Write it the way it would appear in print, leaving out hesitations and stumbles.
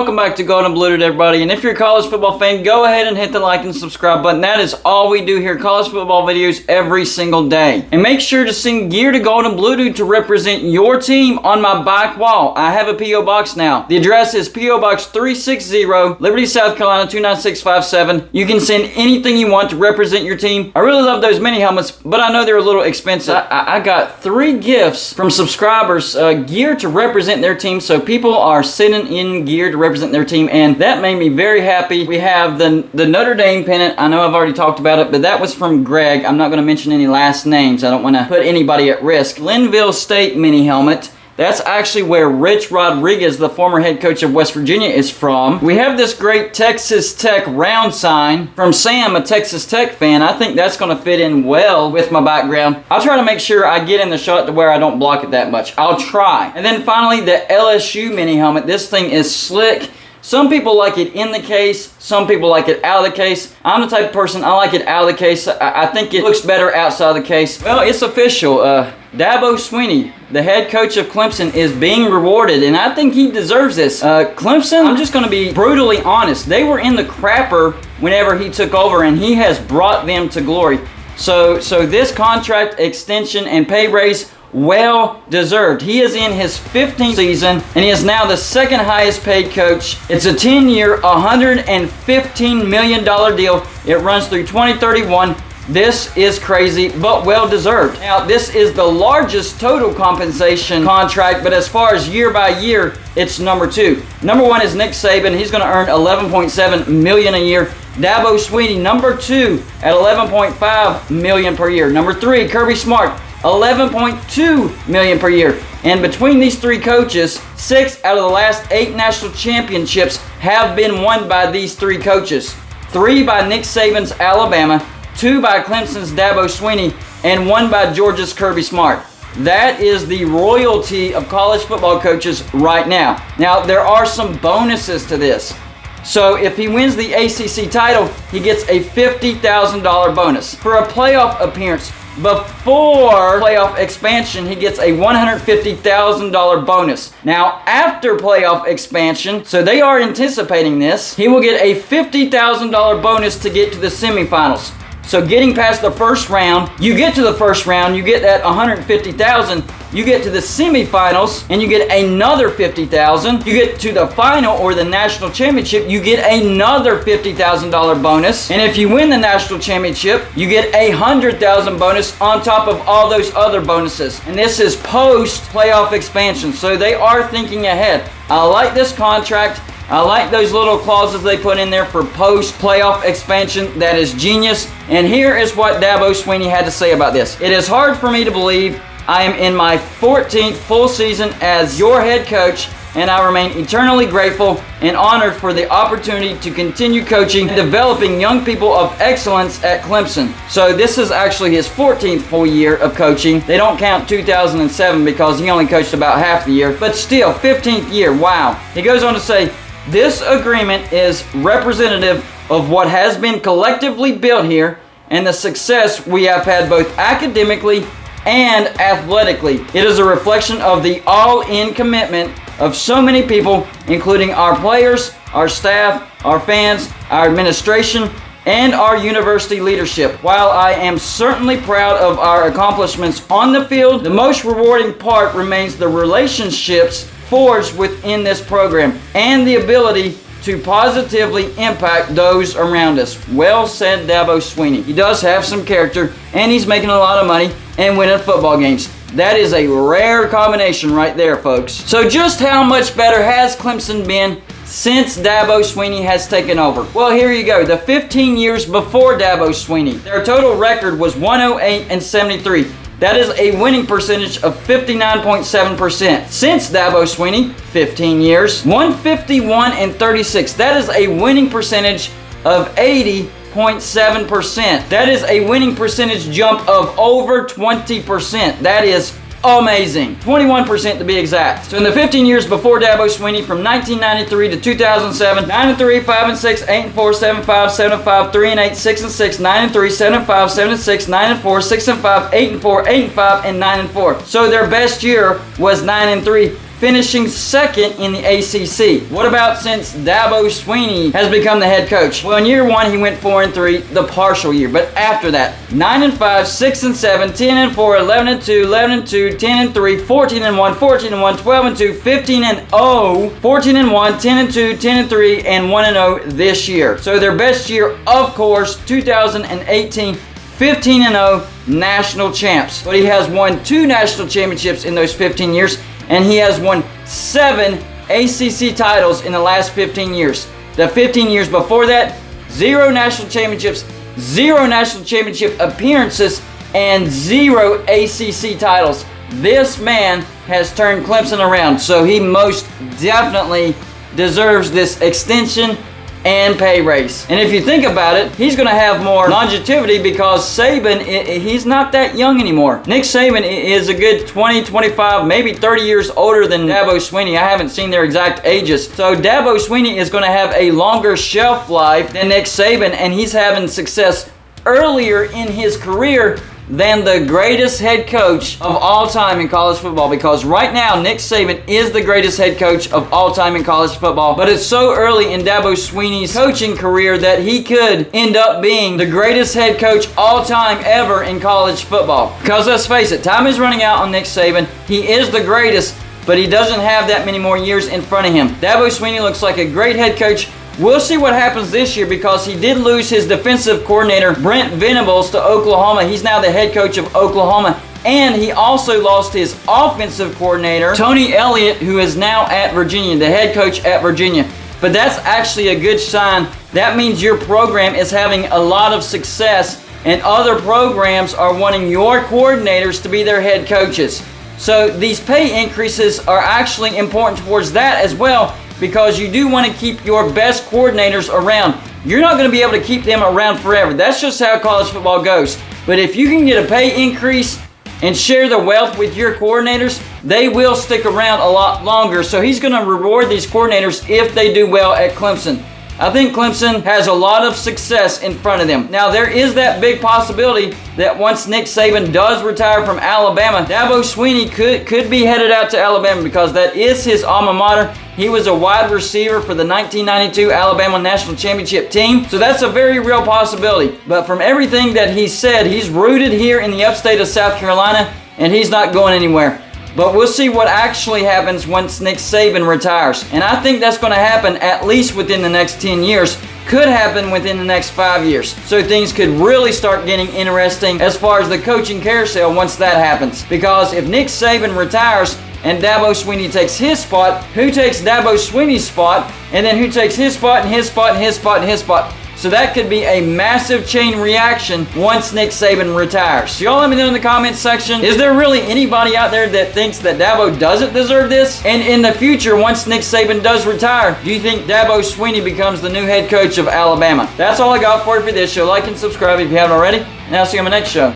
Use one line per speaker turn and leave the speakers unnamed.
welcome back to Golden Blue Dude, everybody. And if you're a college football fan, go ahead and hit the like and subscribe button. That is all we do here, college football videos every single day. And make sure to send gear to Golden Blue Dude to represent your team on my bike wall. I have a P.O. Box now. The address is P.O. Box 360, Liberty, South Carolina 29657. You can send anything you want to represent your team. I really love those mini helmets, but I know they're a little expensive. I got 3 gifts from subscribers, gear to represent their team. So people are sending in gear to represent their team, and that made me very happy. We have the Notre Dame pennant. I know I've already talked about it, but that was from Greg. I'm not going to mention any last names. I don't want to put anybody at risk. Linville State mini helmet. That's actually where Rich Rodriguez, the former head coach of West Virginia, is from. We have this great Texas Tech round sign from Sam, a Texas Tech fan. I think that's going to fit in well with my background. I'll try to make sure I get in the shot to where I don't block it that much. I'll try. And then finally, the LSU mini helmet. This thing is slick. Some people like it in the case, some people like it out of the case. I'm the type of person, I like it out of the case. I think it looks better outside the case. Well, it's official. Dabo Sweeney, the head coach of Clemson, is being rewarded, and I think he deserves this. Clemson, I'm just going to be brutally honest. They were in the crapper whenever he took over, and he has brought them to glory. So this contract extension and pay raise, well deserved. He is in his 15th season, and he is now the second highest paid coach. It's a 10-year, $115 million deal. It runs through 2031. This is crazy, but well deserved. Now, this is the largest total compensation contract, but as far as year by year, it's number 2. Number 1 is Nick Saban. He's going to earn $11.7 million a year. Dabo Sweeney, number 2, at $11.5 million per year. Number 3, Kirby Smart, $11.2 million per year. And between these 3 coaches, 6 out of the last 8 national championships have been won by these 3 coaches. 3 by Nick Saban's Alabama, 2 by Clemson's Dabo Sweeney, and 1 by Georgia's Kirby Smart. That is the royalty of college football coaches right now. Now, there are some bonuses to this. So if he wins the ACC title, he gets a $50,000 bonus. For a playoff appearance before playoff expansion, he gets a $150,000 bonus. Now, after playoff expansion, so they are anticipating this, he will get a $50,000 bonus to get to the semifinals. So getting past the first round, you get to the first round, you get that $150,000, you get to the semifinals, and you get another $50,000. You get to the final or the national championship, you get another $50,000 bonus. And if you win the national championship, you get a $100,000 bonus on top of all those other bonuses. And this is post playoff expansion, so they are thinking ahead. I like this contract. I like those little clauses they put in there for post-playoff expansion. That is genius. And here is what Dabo Sweeney had to say about this. It is hard for me to believe I am in my 14th full season as your head coach, and I remain eternally grateful and honored for the opportunity to continue coaching and developing young people of excellence at Clemson. So this is actually his 14th full year of coaching. They don't count 2007 because he only coached about half the year, but still, 15th year, wow. He goes on to say, this agreement is representative of what has been collectively built here and the success we have had both academically and athletically. It is a reflection of the all-in commitment of so many people, including our players, our staff, our fans, our administration, and our university leadership. While I am certainly proud of our accomplishments on the field, the most rewarding part remains the relationships forged within this program and the ability to positively impact those around us. Well said, Dabo Sweeney. He does have some character, and he's making a lot of money and winning football games. That is a rare combination right there, folks. So just how much better has Clemson been since Dabo Sweeney has taken over? Well, here you go. The 15 years before Dabo Sweeney, their total record was 108-73. That is a winning percentage of 59.7%. Since Dabo Sweeney, 15 years, 151-36. That is a winning percentage of 80.7%. That is a winning percentage jump of over 20%. That is amazing. 21% to be exact. So in the 15 years before Dabo Sweeney, from 1993 to 2007, 9-3, 5-6, 8-4, 7-5, 7-5, 3-8, 6-6, 9-3, 7-5, 7-6, 9-4, 6-5, 8-4, 8-5, and 9-4. So their best year was 9-3. finishing second in the ACC. What about since Dabo Sweeney has become the head coach? Well, in year 1, he went 4-3, the partial year. But after that, 9-5, 6-7, 10-4, 11-2, 11-2, 10-3, 14-1, 14-1, 12-2, 15-0, 14-1, 10-2, 10-3, and 1-0 this year. So their best year, of course, 2018, 15-0 national champs. But he has won 2 national championships in those 15 years, and he has won 7 ACC titles in the last 15 years. The 15 years before that, 0 national championships, 0 national championship appearances, and 0 ACC titles. This man has turned Clemson around, so he most definitely deserves this extension and pay raise. And if you think about it, he's going to have more longevity because Saban, he's not that young anymore. Nick Saban is a good 20, 25, maybe 30 years older than Dabo Sweeney. I haven't seen their exact ages. So Dabo Sweeney is going to have a longer shelf life than Nick Saban, and he's having success earlier in his career than the greatest head coach of all time in college football, because right now Nick Saban is the greatest head coach of all time in college football, but it's so early in Dabo Sweeney's coaching career that he could end up being the greatest head coach all time ever in college football. Because let's face it, time is running out on Nick Saban. He is the greatest, but he doesn't have that many more years in front of him. Dabo Sweeney looks like a great head coach. We'll see what happens this year because he did lose his defensive coordinator, Brent Venables, to Oklahoma. He's now the head coach of Oklahoma. And he also lost his offensive coordinator, Tony Elliott, who is now at Virginia, the head coach at Virginia. But that's actually a good sign. That means your program is having a lot of success and other programs are wanting your coordinators to be their head coaches. So these pay increases are actually important towards that as well, because you do want to keep your best coordinators around. You're not going to be able to keep them around forever. That's just how college football goes. But if you can get a pay increase and share the wealth with your coordinators, they will stick around a lot longer. So he's going to reward these coordinators if they do well at Clemson. I think Clemson has a lot of success in front of them. Now, there is that big possibility that once Nick Saban does retire from Alabama, Dabo Sweeney could be headed out to Alabama because that is his alma mater. He was a wide receiver for the 1992 Alabama National Championship team. So that's a very real possibility. But from everything that he said, he's rooted here in the upstate of South Carolina, and he's not going anywhere. But we'll see what actually happens once Nick Saban retires. And I think that's going to happen at least within the next 10 years. Could happen within the next 5 years. So things could really start getting interesting as far as the coaching carousel once that happens. Because if Nick Saban retires and Dabo Sweeney takes his spot, who takes Dabo Sweeney's spot? And then who takes his spot and his spot and his spot and his spot? So that could be a massive chain reaction once Nick Saban retires. So y'all let me know in the comments section, is there really anybody out there that thinks that Dabo doesn't deserve this? And in the future, once Nick Saban does retire, do you think Dabo Sweeney becomes the new head coach of Alabama? That's all I got for you for this show. Like and subscribe if you haven't already, and I'll see you on my next show.